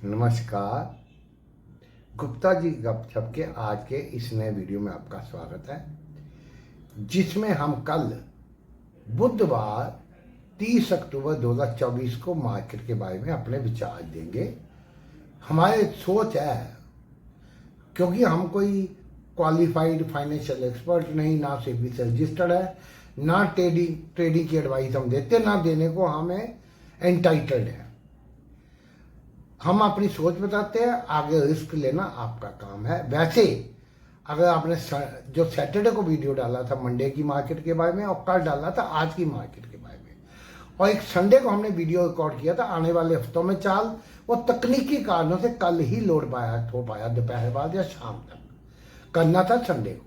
नमस्कार। गुप्ता जी गपशप के आज के इस नए वीडियो में आपका स्वागत है, जिसमें हम कल बुधवार 30 अक्टूबर 2024 को मार्केट के बारे में अपने विचार देंगे। हमारे सोच है, क्योंकि हम कोई क्वालिफाइड फाइनेंशियल एक्सपर्ट नहीं, ना सेबी से रजिस्टर्ड है, ना ट्रेडिंग की एडवाइस हम देते, ना देने को हमें एंटाइटल्ड है। हम अपनी सोच बताते हैं, आगे रिस्क लेना आपका काम है। वैसे अगर आपने जो सैटरडे को वीडियो डाला था मंडे की मार्केट के बारे में, और कल डाला था आज की मार्केट के बारे में, और एक संडे को हमने वीडियो रिकॉर्ड किया था आने वाले हफ्तों में चाल, वो तकनीकी कारणों से कल ही लोड हो पाया दोपहर बाद या शाम तक करना था संडे को।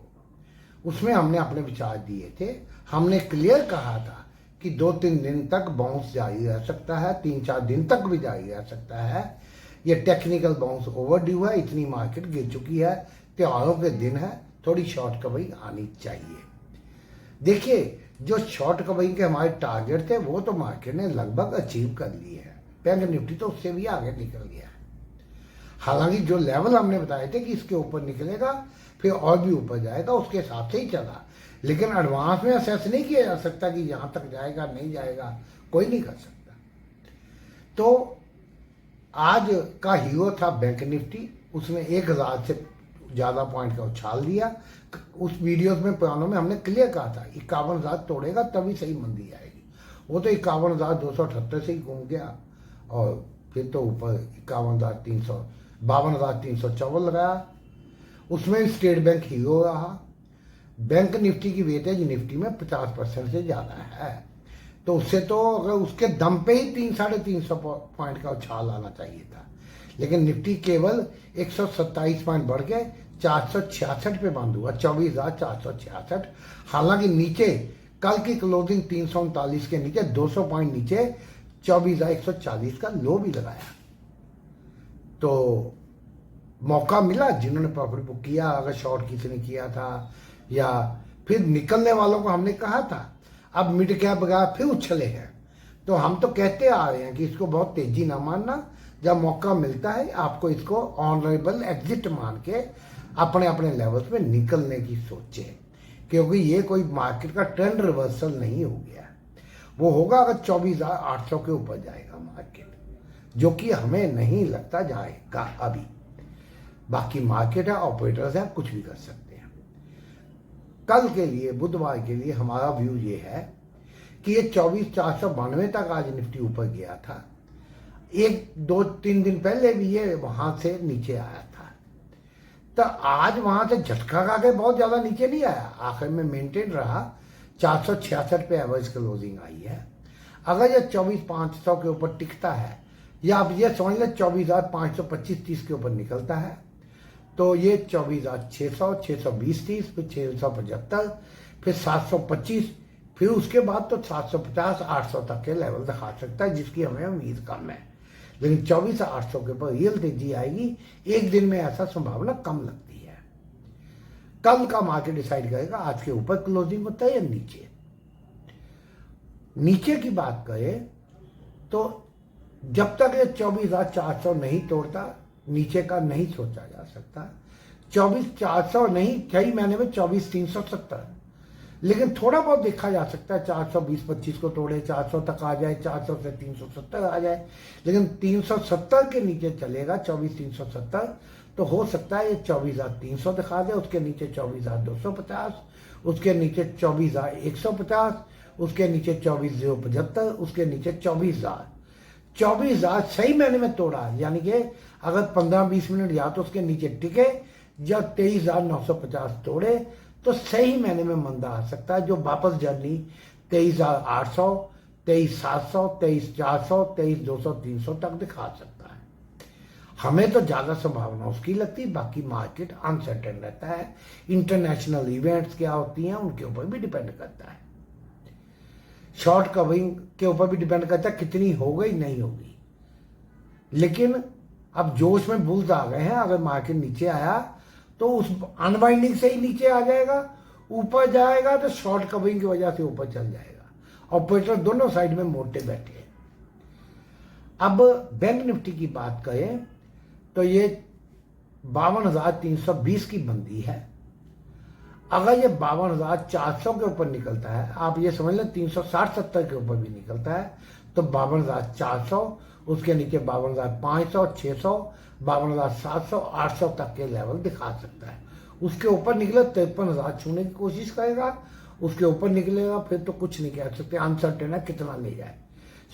उसमें हमने अपने विचार दिए थे। हमने क्लियर कहा था कि 2-3 दिन तक बाउंस जारी रह सकता है, 3-4 दिन तक भी जारी रह सकता है। ये टेक्निकल बाउंस ओवरड्यू है, इतनी मार्केट गिर चुकी है, त्योहारों के दिन है, थोड़ी शॉर्ट कवरिंग आनी चाहिए। देखिए, जो शॉर्ट कवरिंग के हमारे टारगेट थे वो तो मार्केट ने लगभग अचीव कर लिए हैं। बैंक निफ्टी तो उससे भी आगे निकल गया है। हालांकि जो लेवल हमने बताए थे कि इसके ऊपर निकलेगा फिर और भी ऊपर जाएगा, उसके हिसाब से ही चला, लेकिन एडवांस में असेस नहीं किया जा सकता कि यहां तक जाएगा नहीं जाएगा, कोई नहीं कर सकता। तो आज का हीरो था बैंक निफ्टी, उसने 1000 से ज़्यादा पॉइंट का उछाल दिया। उस वीडियोस में पुरानों में हमने क्लियर कहा था 51,000 तोड़ेगा तभी सही मंदी आएगी। वो तो 51,278 से ही घूम गया, और फिर तो ऊपर 52,354 लगाया। उसमें स्टेट बैंक हीरो रहा। बैंक निफ्टी की वेटेज निफ्टी में 50% से ज़्यादा है, तो उससे तो अगर उसके दम पे ही 300-350 पॉइंट का उछाल आना चाहिए था, लेकिन निफ्टी केवल 127 पॉइंट बढ़ के 466 पे बंद हुआ, 24,466। हालांकि नीचे कल की क्लोजिंग 339 के नीचे 200 पॉइंट नीचे 24,140 का लो भी लगाया। तो मौका मिला जिन्होंने प्रॉफिट बुक किया, अगर शॉर्ट किसी ने किया था, या फिर निकलने वालों को हमने कहा था। अब मिड कैप वगैरह फिर उछले हैं, तो हम तो कहते आ रहे हैं कि इसको बहुत तेजी ना मानना। जब मौका मिलता है आपको इसको ऑनरेबल एग्जिट मान के अपने अपने लेवल्स में निकलने की सोचें, क्योंकि ये कोई मार्केट का ट्रेंड रिवर्सल नहीं हो गया। वो होगा अगर 24,800 के ऊपर जाएगा मार्केट, जो कि हमें नहीं लगता जाएगा अभी। बाकी मार्केट है, ऑपरेटर्स है, कुछ भी कर सकते हैं। कल के लिए, बुधवार के लिए हमारा व्यू ये है कि ये 24,492 तक आज निफ्टी ऊपर गया था। 1-2-3 दिन पहले भी ये वहां से नीचे आया था, तो आज वहां से झटका खा के बहुत ज्यादा नीचे नहीं आया, आखिर में मेंटेन रहा। 466 पे एवरेज क्लोजिंग आई है। अगर ये 24,500 के ऊपर टिकता है, या आप ये समझ लें 24,525-30 के ऊपर निकलता है, तो ये 24,600, 620-30, फिर 675, फिर 725, फिर उसके बाद तो 750-800 तक के लेवल दिखा सकता है, जिसकी हमें उम्मीद कम है। लेकिन 24,800 के ऊपर रियल तेजी आएगी, एक दिन में ऐसा संभावना कम लगती है। कल का मार्केट डिसाइड करेगा आज के ऊपर क्लोजिंग होता है या नीचे। नीचे की बात करें तो जब तक ये 24,400 नहीं तोड़ता, नीचे का नहीं सोचा जा सकता। 24,400 नहीं, कई महीने में 24,370, लेकिन थोड़ा बहुत देखा जा सकता है 420-25 को तोड़े 400 तक आ जाए, 400 से 370 आ जाए, लेकिन 370 के नीचे चलेगा 24,370, तो हो सकता है ये 24,300 दिखा दे, उसके नीचे 24,250, उसके नीचे 24,150, उसके नीचे 24,075, उसके नीचे 24,000 सही मैंने में तोड़ा, यानी कि अगर 15-20 मिनट या तो उसके नीचे टिके, जब 23,950 तोड़े, तो सही मैंने में मंदा आ सकता है, जो वापस जर्नी 23,800, 23,700, 23,400, 23,200, 300 तक दिखा सकता है। हमें तो ज्यादा संभावना उसकी लगती, बाकी मार्केट अनसर्टेन रहता है। इंटरनेशनल इवेंट्स क्या होती हैं उनके ऊपर भी डिपेंड करता है। शॉर्ट कवरिंग के ऊपर भी डिपेंड करता है कितनी हो गई नहीं होगी। लेकिन अब जोश में बुल्स आ गए हैं, अगर मार्केट नीचे आया तो उस अनवाइंडिंग से ही नीचे आ जाएगा, ऊपर जाएगा तो शॉर्ट कवरिंग की वजह से ऊपर चल जाएगा। ऑपरेटर दोनों साइड में मोटे बैठे हैं। अब बैंक निफ्टी की बात करें तो ये 52,320 की बंदी है। अगर ये 52,400 के ऊपर निकलता है, आप ये समझ लें 360-70 के ऊपर भी निकलता है, तो 52,400, उसके नीचे 52,500, 600, 52,700, 800 तक के लेवल दिखा सकता है। उसके ऊपर निकले 53,000 छूने की कोशिश करेगा, उसके ऊपर निकलेगा फिर तो कुछ नहीं कह सकते, अनसर्टेन है कितना ले जाए,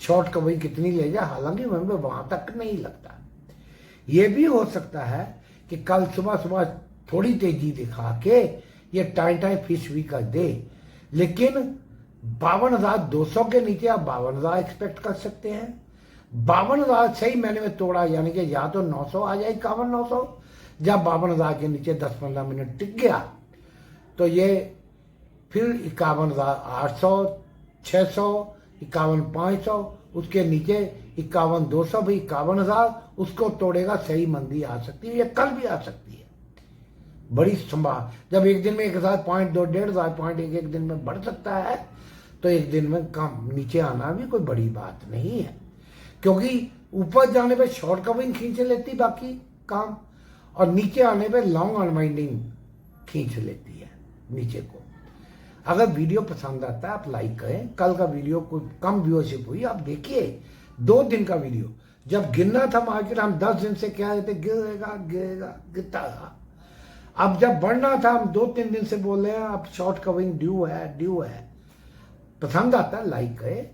शॉर्ट कवरिंग कितनी ले जाए, हालांकि हमें वहां तक नहीं लगता। ये भी हो सकता है कि कल सुबह सुबह थोड़ी तेजी दिखा के ये टाइम फिश भी कर दे, लेकिन 52,200 के नीचे आप 52,000 एक्सपेक्ट कर सकते हैं। 52,000 सही मैंने में तोड़ा, यानी कि या तो 900 आ जाए, 51,900, जब 52,000 के नीचे 10-15 मिनट टिक गया तो ये फिर 51,800, 600, 51,500, उसके नीचे 51,200 भी 51,000, उसको तोड़ेगा, सही मंदी आ सकती है, ये कल भी आ सकती है। बड़ी संभाल, जब एक दिन में 1,000 पॉइंट, 1,500 पॉइंट एक दिन में बढ़ सकता है, तो एक दिन में कम नीचे आना भी कोई बड़ी बात नहीं है, क्योंकि ऊपर जाने पे शॉर्ट कवरिंग खींच लेती बाकी काम, और नीचे आने पे लॉन्ग अनवाइंडिंग खींच लेती है नीचे को। अगर वीडियो पसंद आता है आप लाइक करें। कल का वीडियो कोई कम व्यूअरशिप हुई, आप देखिए 2 दिन का वीडियो, जब गिरना था मार्केट हम 10 दिन से क्या कहते, गिरेगा गिरेगा गिरता था। अब जब बढ़ना था हम 2-3 दिन से बोल रहे हैं अब शॉर्ट कवरिंग ड्यू है। पसंद आता है लाइक करें,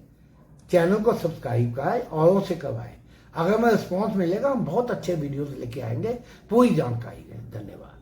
चैनल को सब्सक्राइब कराए, औरों से करवाए। अगर हमें रिस्पॉन्स मिलेगा हम बहुत अच्छे वीडियोस लेके आएंगे, पूरी जानकारी दें। धन्यवाद।